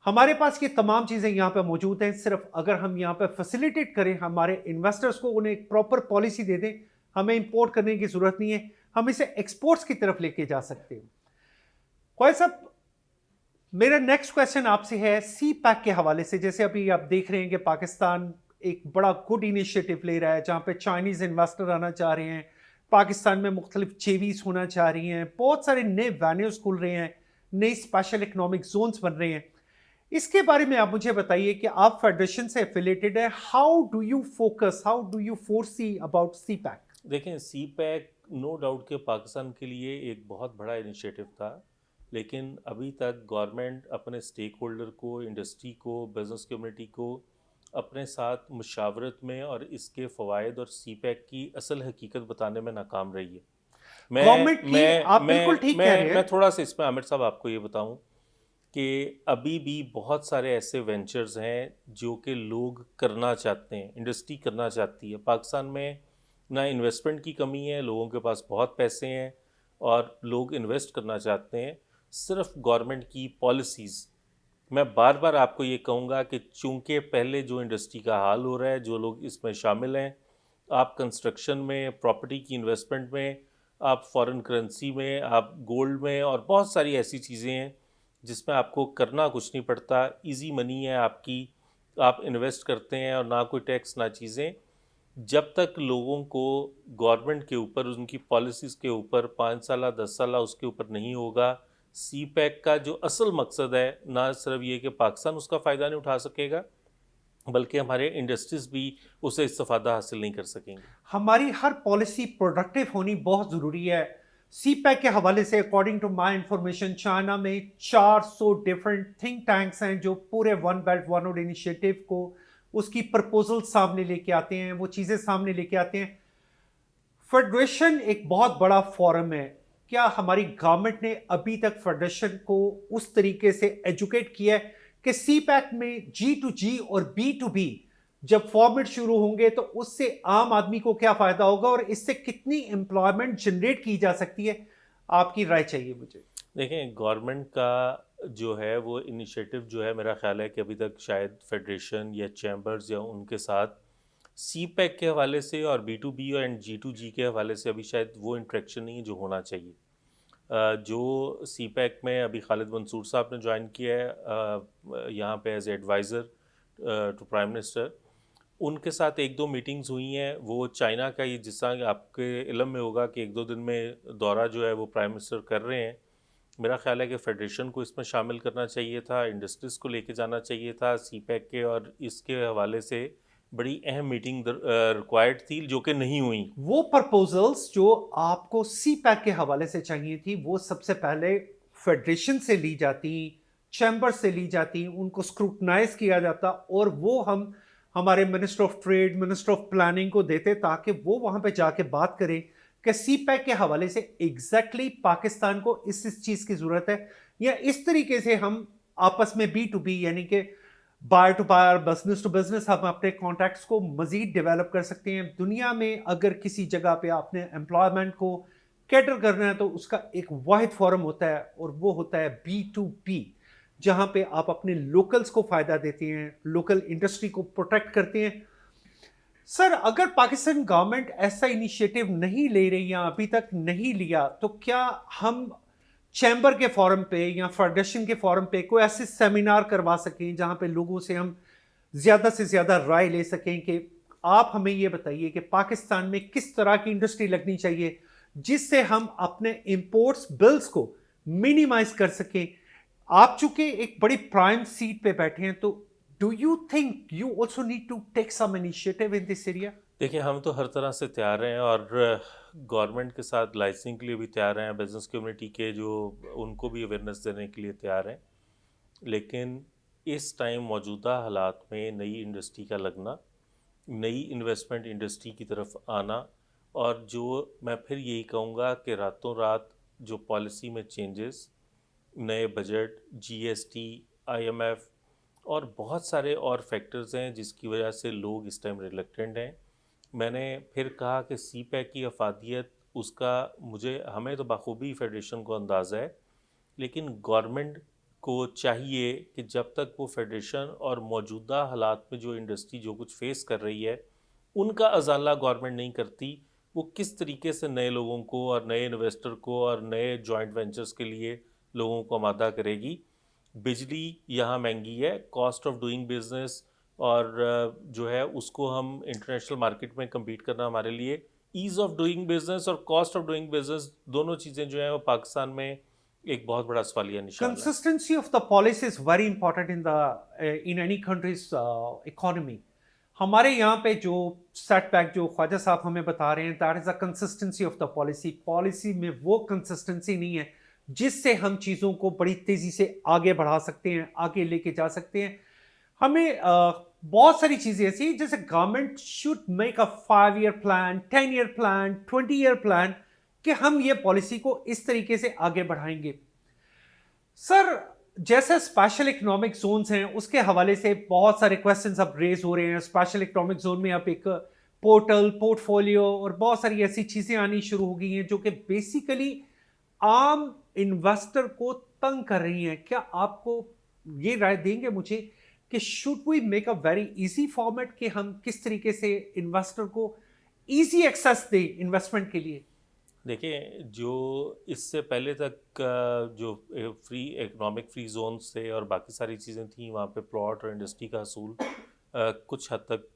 Speaker 1: ہمارے پاس یہ تمام چیزیں یہاں پہ موجود ہیں، صرف اگر ہم یہاں پہ فیسیلیٹیٹ کریں ہمارے انویسٹرز کو، انہیں ایک پراپر پالیسی دے دیں، ہمیں امپورٹ کرنے کی ضرورت نہیں ہے، ہم اسے ایکسپورٹس کی طرف لے کے جا سکتے ہیں. کوئی صاحب، میرا نیکسٹ کویسچن آپ سے ہے سی پیک کے حوالے سے. جیسے ابھی آپ دیکھ رہے ہیں کہ پاکستان ایک بڑا گڈ انیشیٹو لے رہا ہے جہاں پہ چائنیز انویسٹر آنا چاہ رہے ہیں، پاکستان میں مختلف جیویز ہونا چاہ رہی ہیں، بہت سارے نئے وینیوز کھل رہے ہیں، نئے اسپیشل اکنامک زونز بن رہے ہیں. اس کے بارے میں آپ مجھے بتائیے کہ آپ فیڈریشن سے ایفیلیٹڈ ہے، how do you focus, how do you foresee about CPEC?
Speaker 3: دیکھیں، سی پیک نو ڈاؤٹ کہ پاکستان کے لیے ایک بہت بڑا انیشیٹو تھا، لیکن ابھی تک گورنمنٹ اپنے اسٹیک ہولڈر کو، انڈسٹری کو، بزنس کمیونٹی کو اپنے ساتھ مشاورت میں اور اس کے فوائد اور سی پیک کی اصل حقیقت بتانے میں ناکام رہی ہے.
Speaker 1: گورنمنٹ کی آپ بالکل ٹھیک کہہ رہے ہیں.
Speaker 3: میں تھوڑا سا اس میں عامر صاحب آپ کو یہ بتاؤں کہ ابھی بھی بہت سارے ایسے وینچرز ہیں جو کہ لوگ کرنا چاہتے ہیں، انڈسٹری کرنا چاہتی ہے. پاکستان میں نہ انویسٹمنٹ کی کمی ہے، لوگوں کے پاس بہت پیسے ہیں اور لوگ انویسٹ کرنا چاہتے ہیں. صرف گورنمنٹ کی پالیسیز میں بار بار آپ کو یہ کہوں گا کہ چونکہ پہلے جو انڈسٹری کا حال ہو رہا ہے، جو لوگ اس میں شامل ہیں، آپ کنسٹرکشن میں، پراپرٹی کی انویسٹمنٹ میں، آپ فارن کرنسی میں، آپ گولڈ میں، اور بہت ساری ایسی چیزیں ہیں جس میں آپ کو کرنا کچھ نہیں پڑتا، ایزی منی ہے آپ کی، آپ انویسٹ کرتے ہیں اور نہ کوئی ٹیکس نہ چیزیں. جب تک لوگوں کو گورنمنٹ کے اوپر، ان کی پالیسیز کے اوپر 5 سالہ 10 سالہ اس کے اوپر نہیں ہوگا، سی پیک کا جو اصل مقصد ہے نہ صرف یہ کہ پاکستان اس کا فائدہ نہیں اٹھا سکے گا، بلکہ ہمارے انڈسٹریز بھی اسے استفادہ حاصل نہیں کر سکیں گے.
Speaker 1: ہماری ہر پالیسی پروڈکٹیو ہونی بہت ضروری ہے. سی پیک کے حوالے سے according to my information China میں 400 ڈفرینٹ تھنک ٹینکس ہیں جو پورے one belt one road initiative کو اس کی پرپوزل سامنے لے کے آتے ہیں، وہ چیزیں سامنے لے کے آتے ہیں. فیڈریشن ایک بہت بڑا فورم ہے. کیا ہماری گورنمنٹ نے ابھی تک فیڈریشن کو اس طریقے سے ایجوکیٹ کیا ہے کہ سی پیک میں جی ٹو جی اور بی ٹو بی جب فارمیٹ شروع ہوں گے تو اس سے عام آدمی کو کیا فائدہ ہوگا اور اس سے کتنی امپلائمنٹ جنریٹ کی جا سکتی ہے؟ آپ کی رائے چاہیے مجھے.
Speaker 3: دیکھیں، گورنمنٹ کا جو ہے وہ انیشیٹو جو ہے، میرا خیال ہے کہ ابھی تک شاید فیڈریشن یا چیمبرز یا ان کے ساتھ سی پیک کے حوالے سے اور B to B and G to G کے حوالے سے ابھی شاید وہ انٹریکشن نہیں ہے جو ہونا چاہیے. جو سی پیک میں ابھی خالد منصور صاحب نے جوائن کیا ہے یہاں پہ as advisor to prime minister, ان کے ساتھ 1-2 میٹنگز ہوئی ہیں. وہ چائنا کا، یہ جس طرح آپ کے علم میں ہوگا کہ 1-2 دن میں دورہ جو ہے وہ پرائم منسٹر کر رہے ہیں. میرا خیال ہے کہ فیڈریشن کو اس میں شامل کرنا چاہیے تھا، انڈسٹریز کو لے کے جانا چاہیے تھا. سی پیک کے اور اس کے حوالے سے بڑی اہم میٹنگ ریکوائرڈ تھی جو کہ نہیں ہوئیں.
Speaker 1: وہ پرپوزلز جو آپ کو سی پیک کے حوالے سے چاہیے تھی وہ سب سے پہلے فیڈریشن سے لی جاتی، چیمبر سے لی جاتی، ان کو اسکروٹنائز کیا جاتا اور وہ ہم ہمارے minister of trade, minister of planning کو دیتے تاکہ وہ وہاں پہ جا کے بات کریں کہ سی پیک کے حوالے سے ایگزیکٹلی پاکستان کو اس چیز کی ضرورت ہے، یا اس طریقے سے ہم آپس میں بی ٹو بی یعنی کہ buyer to buyer, business to business ہم اپنے کانٹیکٹس کو مزید ڈیولپ کر سکتے ہیں. دنیا میں اگر کسی جگہ پہ آپ نے امپلائمنٹ کو کیٹر کرنا ہے تو اس کا ایک واحد فورم ہوتا ہے اور وہ ہوتا ہے بی ٹو بی، جہاں پہ آپ اپنے لوکلز کو فائدہ دیتے ہیں، لوکل انڈسٹری کو پروٹیکٹ کرتے ہیں. سر، اگر پاکستان گورنمنٹ ایسا انیشیٹو نہیں لے رہی یا ابھی تک نہیں لیا تو کیا ہم چیمبر کے فورم پہ یا فیڈریشن کے فورم پہ کوئی ایسے سیمینار کروا سکیں جہاں پہ لوگوں سے ہم زیادہ سے زیادہ رائے لے سکیں کہ آپ ہمیں یہ بتائیے کہ پاکستان میں کس طرح کی انڈسٹری لگنی چاہیے جس سے ہم اپنے امپورٹس بلز کو منیمائز کر سکیں. آپ چونکہ ایک بڑی پرائم سیٹ پہ بیٹھے ہیں تو do you think you also need to take some initiative in this area?
Speaker 3: دیکھیں، ہم تو ہر طرح سے تیار ہیں اور گورنمنٹ کے ساتھ لائسنگ کے لیے بھی تیار ہیں، بزنس کمیونٹی کے جو ان کو بھی اویئرنیس دینے کے لیے تیار ہیں. لیکن اس ٹائم موجودہ حالات میں نئی انڈسٹری کا لگنا، نئی انویسٹمنٹ انڈسٹری کی طرف آنا، اور جو میں پھر یہی کہوں گا کہ راتوں رات جو پالیسی میں چینجز، نئے budget, G S T, I M F اور بہت سارے اور فیکٹرز ہیں جس کی وجہ سے لوگ اس ٹائم ریلیکٹنٹ ہیں. میں نے پھر کہا کہ سی پیک کی افادیت اس کا ہمیں تو بخوبی فیڈریشن کو اندازہ ہے، لیکن گورنمنٹ کو چاہیے کہ جب تک وہ فیڈریشن اور موجودہ حالات میں جو انڈسٹری جو کچھ فیس کر رہی ہے ان کا ازالہ گورنمنٹ نہیں کرتی، وہ کس طریقے سے نئے لوگوں کو اور نئے انویسٹر کو اور نئے جوائنٹ وینچرز کے لیے لوگوں کو آمادہ کرے گی. بجلی یہاں مہنگی ہے، کاسٹ آف ڈوئنگ بزنس، اور جو ہے اس کو ہم انٹرنیشنل مارکیٹ میں کمپیٹ کرنا ہمارے لیے، ایز آف ڈوئنگ بزنس اور کاسٹ آف ڈوئنگ بزنس دونوں چیزیں جو ہیں وہ پاکستان میں ایک بہت بڑا سوالیہ نشان ہے.
Speaker 1: Consistency of the policy is very important in any country's economy. ہمارے یہاں پہ جو سیٹ بیک جو خواجہ صاحب ہمیں بتا رہے ہیں that is the consistency of the policy. Policy میں وہ کنسسٹنسی نہیں ہے جس سے ہم چیزوں کو بڑی تیزی سے آگے بڑھا سکتے ہیں، آگے لے کے جا سکتے ہیں. ہمیں بہت ساری چیزیں ایسی ہیں جیسے government should make a 5 year plan, 10 year plan, 20 year plan کہ ہم یہ پالیسی کو اس طریقے سے آگے بڑھائیں گے. سر، جیسے اسپیشل اکنامک زونز ہیں اس کے حوالے سے بہت سارے کویسچنز اب ریز ہو رہے ہیں. اسپیشل اکنامک زون میں اب ایک پورٹل، پورٹ فولیو اور بہت ساری ایسی چیزیں آنی شروع ہو گئی ہیں جو کہ بیسیکلی عام انویسٹر کو تنگ کر رہی ہیں. کیا آپ کو ये राय देंगे मुझे कि should we make a very easy format कि हम किस तरीके से इन्वेस्टर को इजी एक्सेस दें इन्वेस्टमेंट के लिए?
Speaker 3: देखिए, जो इससे पहले तक जो फ्री इकोनॉमिक फ्री जोन्स थे और बाकी सारी चीज़ें थी, वहाँ पे प्लॉट और इंडस्ट्री का असूल कुछ हद तक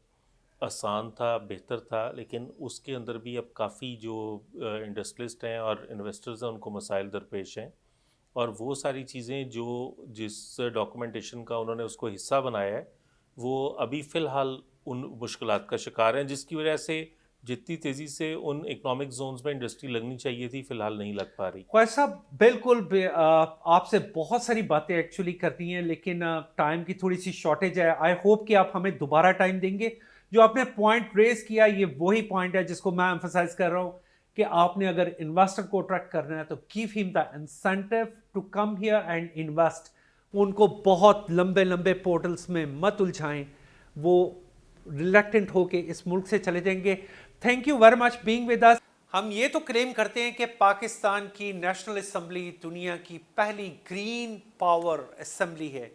Speaker 3: आसान था, बेहतर था, लेकिन उसके अंदर भी अब काफ़ी जो इंडस्ट्रियलिस्ट हैं और इन्वेस्टर्स हैं उनको मसाइल दरपेश हैं, और वो सारी चीज़ें जो जिस डॉक्यूमेंटेशन का उन्होंने उसको हिस्सा बनाया है वो अभी फ़िलहाल उन मुश्किलात का शिकार हैं, जिसकी वजह से जितनी तेज़ी से उन इकोनॉमिक जोन्स में इंडस्ट्री लगनी चाहिए थी फ़िलहाल नहीं लग पा रही।
Speaker 1: ख्वाजा साहब, बिल्कुल आपसे बहुत सारी बातें एक्चुअली करनी है, लेकिन टाइम की थोड़ी सी शॉर्टेज है। आई होप कि आप हमें दोबारा टाइम देंगे। जो आपने पॉइंट रेज किया ये वही पॉइंट है जिसको मैं एम्फसाइज कर रहा हूँ कि आपने अगर इन्वेस्टर को अट्रैक्ट करना है तो give him the incentive to come here and invest. उनको बहुत लंबे लंबे पोर्टल्स में मत उलझाएं, वो रिलेक्टेंट होके इस मुल्क से चले जाएंगे। Thank you very much being with us. हम ये तो क्लेम करते हैं कि पाकिस्तान की नेशनल असेंबली दुनिया की पहली ग्रीन पावर असेंबली है,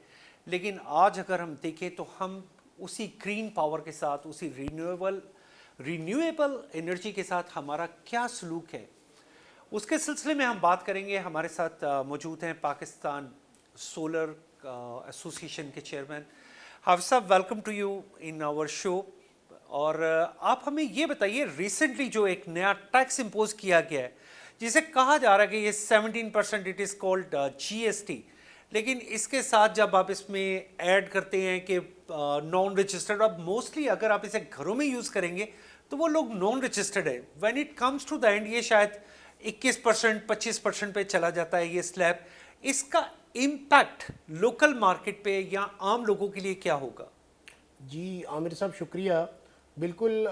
Speaker 1: लेकिन आज अगर हम देखें तो हम उसी ग्रीन पावर के साथ, उसी रिन्यूएबल एनर्जी के साथ हमारा क्या सलूक है, उसके सिलसिले में हम बात करेंगे। हमारे साथ मौजूद हैं पाकिस्तान सोलर एसोसिएशन के चेयरमैन हाफिज साहब। Welcome to you in our show. और आप हमें ये बताइए, रिसेंटली जो एक नया टैक्स इम्पोज किया गया है जिसे कहा जा रहा है कि ये 17% इट इज़ कॉल्ड GST, लेकिन इसके साथ जब आप इसमें ऐड करते हैं कि नॉन रजिस्टर्ड, अब मोस्टली अगर आप इसे घरों में यूज़ करेंगे तो वो लोग नॉन रजिस्टर्ड है। When it comes to the end ये शायद 21% 25% पे चला जाता है ये स्लैब। इसका इम्पैक्ट लोकल मार्केट पे या आम लोगों के लिए क्या होगा?
Speaker 4: जी आमिर साहब, शुक्रिया। बिल्कुल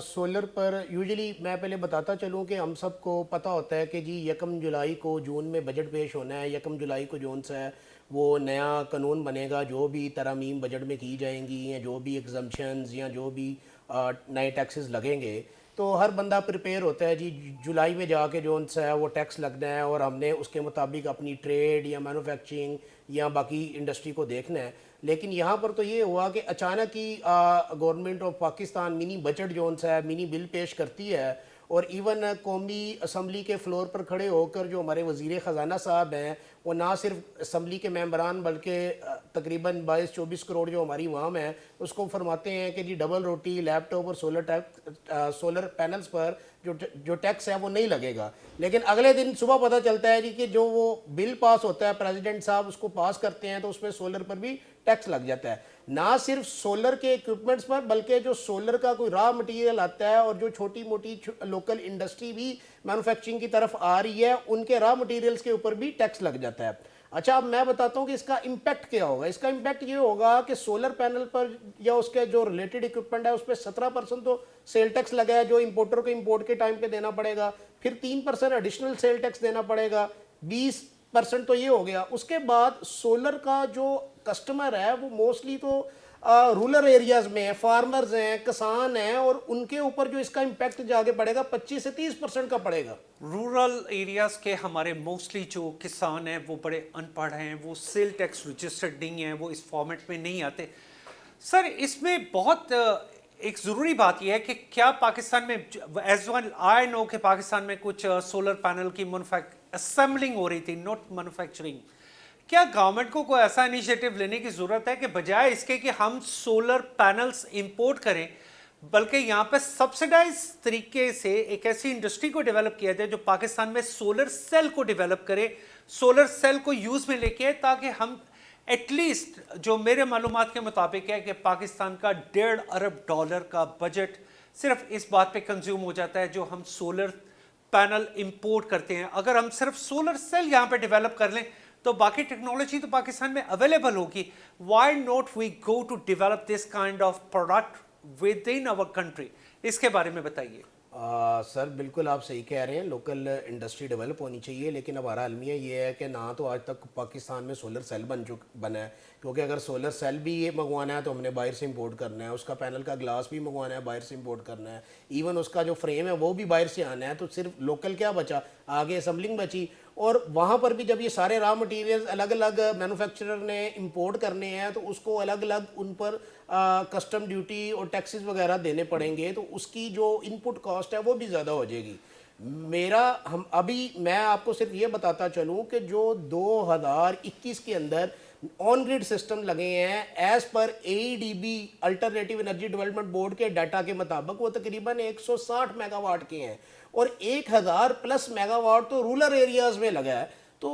Speaker 4: सोलर पर यूजुअली मैं पहले बताता चलूँ कि हम सबको पता होता है कि जी 1 जुलाई को जून में बजट पेश होना है। 1 जुलाई को जोन सा है वो नया कानून बनेगा, जो भी तरमीम बजट में की जाएंगी या जो भी एग्जम्पशंस या जो भी नए टैक्सेस लगेंगे, तो हर बंदा प्रिपेयर होता है जी जुलाई में जाके जो सा है वो टैक्स लगना है और हमने उसके मुताबिक अपनी ट्रेड या मैन्युफैक्चरिंग या बाकी इंडस्ट्री को देखना है। लेकिन यहाँ पर तो ये हुआ कि अचानक ही government of Pakistan mini budget जो सा है मिनी बिल पेश करती है, और इवन कौमी असम्बली के फ्लोर पर खड़े होकर जो हमारे वज़ीर ख़जाना साहब हैं वो ना सिर्फ असम्बली के मेंबरान बल्कि तकरीबन 22-24 करोड़ जो हमारी आवाम है उसको फरमाते हैं कि जी डबल रोटी, लैपटॉप और सोलर पैनल्स पर जो टैक्स है वो नहीं लगेगा। लेकिन अगले दिन सुबह पता चलता है जी कि जो वो बिल पास होता है, प्रेसिडेंट साहब उसको पास करते हैं तो उसमें सोलर पर भी टैक्स लग जाता है। ना सिर्फ सोलर के इक्विपमेंट्स पर बल्कि जो सोलर का कोई रॉ मटेरियल आता है और जो छोटी मोटी लोकल इंडस्ट्री भी मैन्युफैक्चरिंग की तरफ आ रही है उनके रॉ मटेरियल्स के ऊपर भी टैक्स लग जाता है। अच्छा, अब मैं बताता हूँ कि इसका इम्पैक्ट क्या होगा। इसका इम्पैक्ट ये होगा कि सोलर पैनल पर या उसके जो रिलेटेड इक्विपमेंट है उस पर 17% तो सेल टैक्स लगा है जो इंपोर्टर को इंपोर्ट के टाइम पे देना पड़ेगा, फिर 3% एडिशनल सेल टैक्स देना पड़ेगा, 20% तो ये हो गया। उसके बाद सोलर का जो कस्टमर है वो मोस्टली तो रूरल एरियाज में है, फार्मर्स हैं, किसान हैं, और उनके ऊपर जो इसका इम्पैक्ट जाके पड़ेगा 25 से 30% का पड़ेगा।
Speaker 1: रूरल एरियाज के हमारे मोस्टली जो किसान हैं वो बड़े अनपढ़ हैं, वो सेल टैक्स रजिस्टर्ड नहीं है, वो इस फॉर्मेट में नहीं आते। सर, इसमें बहुत एक ज़रूरी बात यह है कि क्या पाकिस्तान में, एज वन आई नो कि पाकिस्तान में कुछ सोलर पैनल की असेंबलिंग हो रही थी, नॉट मैन्युफैक्चरिंग। क्या गवर्नमेंट को कोई ऐसा इनिशिएटिव लेने की ज़रूरत है कि बजाय इसके कि हम सोलर पैनल्स इंपोर्ट करें, बल्कि यहाँ पे सब्सिडाइज तरीके से एक ऐसी इंडस्ट्री को डेवलप किया जाए जो पाकिस्तान में सोलर सेल को डेवलप करे, सोलर सेल को यूज़ में लेके आए, ताकि हम एटलीस्ट, जो मेरे मालूमात के मुताबिक है कि पाकिस्तान का $1.5 अरब का बजट सिर्फ इस बात पे कंज्यूम हो जाता है जो हम सोलर पैनल इंपोर्ट करते हैं। अगर हम सिर्फ सोलर सेल यहाँ पे डेवलप कर लें तो बाकी टेक्नोलॉजी तो पाकिस्तान में अवेलेबल होगी। Why not we go to develop this kind of product within our country? इसके बारे में बताइए।
Speaker 4: सर बिल्कुल आप सही कह रहे हैं, लोकल इंडस्ट्री डेवलप होनी चाहिए, लेकिन हमारा अलमिया ये है कि ना तो आज तक पाकिस्तान में सोलर सेल बना है, क्योंकि अगर सोलर सेल भी ये मंगवाना है तो हमने बाहर से इंपोर्ट करना है, उसका पैनल का ग्लास भी मंगवाना है बाहर से इंपोर्ट करना है, इवन उसका जो फ्रेम है वो भी बाहर से आना है, तो सिर्फ लोकल क्या बचा, आगे असम्बलिंग बची। और वहाँ पर भी जब ये सारे रॉ मटेरियल्स अलग अलग मैन्युफैक्चरर ने इंपोर्ट करने हैं तो उसको अलग अलग उन पर कस्टम ड्यूटी और टैक्सेस वगैरह देने पड़ेंगे, तो उसकी जो इनपुट कॉस्ट है वो भी ज़्यादा हो जाएगी। मैं आपको सिर्फ ये बताता चलूँ कि जो 2021 के अंदर ऑन ग्रिड सिस्टम लगे हैं as per AEDB alternative energy development board के डाटा के मुताबिक वो तकरीबन 160 मेगावाट के हैं, और 1000 प्लस मेगावाट तो रूरल एरियाज में लगा है। तो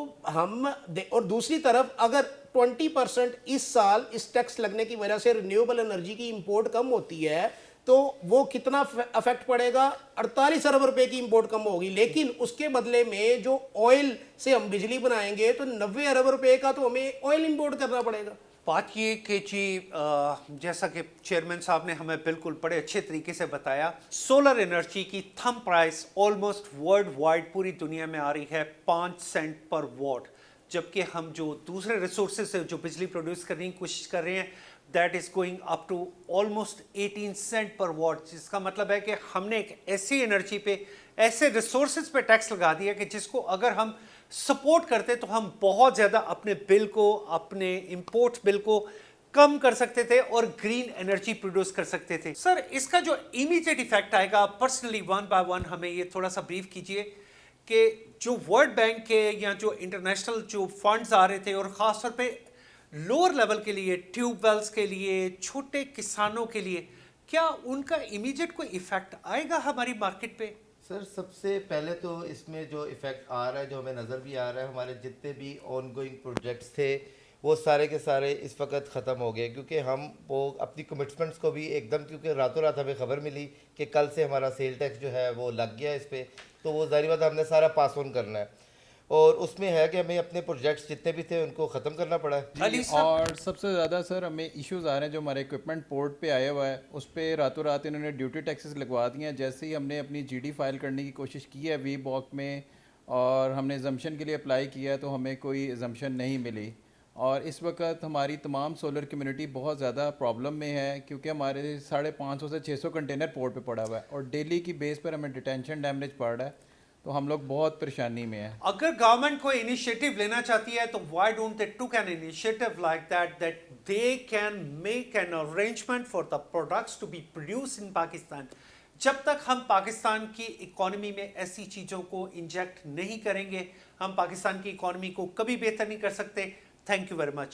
Speaker 4: और दूसरी तरफ अगर 20% इस साल इस टैक्स लगने की वजह से रिन्यूएबल एनर्जी की इंपोर्ट कम होती है तो वो कितना अफेक्ट पड़ेगा, 48 अरब रुपए की इंपोर्ट कम होगी, लेकिन उसके बदले में जो ऑयल से हम बिजली बनाएंगे तो 90 अरब रुपए का तो हमें ऑयल इंपोर्ट करना पड़ेगा।
Speaker 1: बात ये कि जी जैसा कि चेयरमैन साहब ने हमें बिल्कुल बड़े अच्छे तरीके से बताया, सोलर एनर्जी की thumb price almost world wide पूरी दुनिया में आ रही है 5 सेंट पर वॉट, जबकि हम जो दूसरे रिसोर्सेज से जो बिजली प्रोड्यूस करने की कोशिश कर रहे हैं that is going up to almost 18 cent per watt, जिसका मतलब है कि हमने एक ऐसी एनर्जी पे, ऐसे रिसोर्सेज पे टैक्स लगा दिया कि जिसको अगर हम सपोर्ट करते तो हम बहुत ज़्यादा अपने बिल को, अपने इंपोर्ट बिल को कम कर सकते थे और ग्रीन एनर्जी प्रोड्यूस कर सकते थे। सर इसका जो इमीडिएट इफेक्ट आएगा, पर्सनली वन बाय वन हमें ये थोड़ा सा ब्रीफ कीजिए कि जो वर्ल्ड बैंक के या जो इंटरनेशनल जो फंड्स आ रहे थे और ख़ास तौर पे लोअर लेवल के लिए, ट्यूबवेल्स के लिए, छोटे किसानों के लिए, क्या उनका इमीडिएट कोई इफेक्ट आएगा हमारी मार्केट पे?
Speaker 5: सर सबसे पहले तो इसमें जो इफ़ेक्ट आ रहा है, जो हमें नज़र भी आ रहा है, हमारे जितने भी ऑन गोइंग प्रोजेक्ट्स थे वो सारे के सारे इस वक्त ख़त्म हो गए, क्योंकि हम वो अपनी कमिटमेंट्स को भी एकदम, क्योंकि रातों रात हमें ख़बर मिली कि कल से हमारा सेल टैक्स जो है वो लग गया इस पर, तो वो ज़ाहिर बात हमने सारा पास ऑन करना है, और उसमें है कि हमें अपने प्रोजेक्ट्स जितने भी थे उनको ख़त्म करना पड़ा है।
Speaker 6: और सबसे ज़्यादा सर हमें इश्यूज़ आ रहे हैं जो हमारे इक्विपमेंट पोर्ट पे आया हुआ है, उस पर रातों रात इन्होंने ड्यूटी टैक्सेस लगवा दिए हैं। जैसे ही हमने अपनी GD फाइल करने की कोशिश की है VBOC में और हमने एजम्पशन के लिए अप्लाई किया तो हमें कोई एजम्पशन नहीं मिली, और इस वक्त हमारी तमाम सोलर कम्युनिटी बहुत ज़्यादा प्रॉब्लम में है, क्योंकि हमारे 550 से 600 कंटेनर पोर्ट पे पड़ा हुआ है और डेली की बेस पर हमें डिटेंशन डैमेज पड़ रहा है, तो हम लोग बहुत परेशानी में हैं।
Speaker 1: अगर गवर्नमेंट कोई इनिशिएटिव लेना चाहती है तो why don't they took an initiative like that they can make an arrangement for the products to be produce in Pakistan. जब तक हम पाकिस्तान की इकोनॉमी में ऐसी चीज़ों को इंजेक्ट नहीं करेंगे, हम पाकिस्तान की इकोनॉमी को कभी बेहतर नहीं कर सकते। Thank you very much.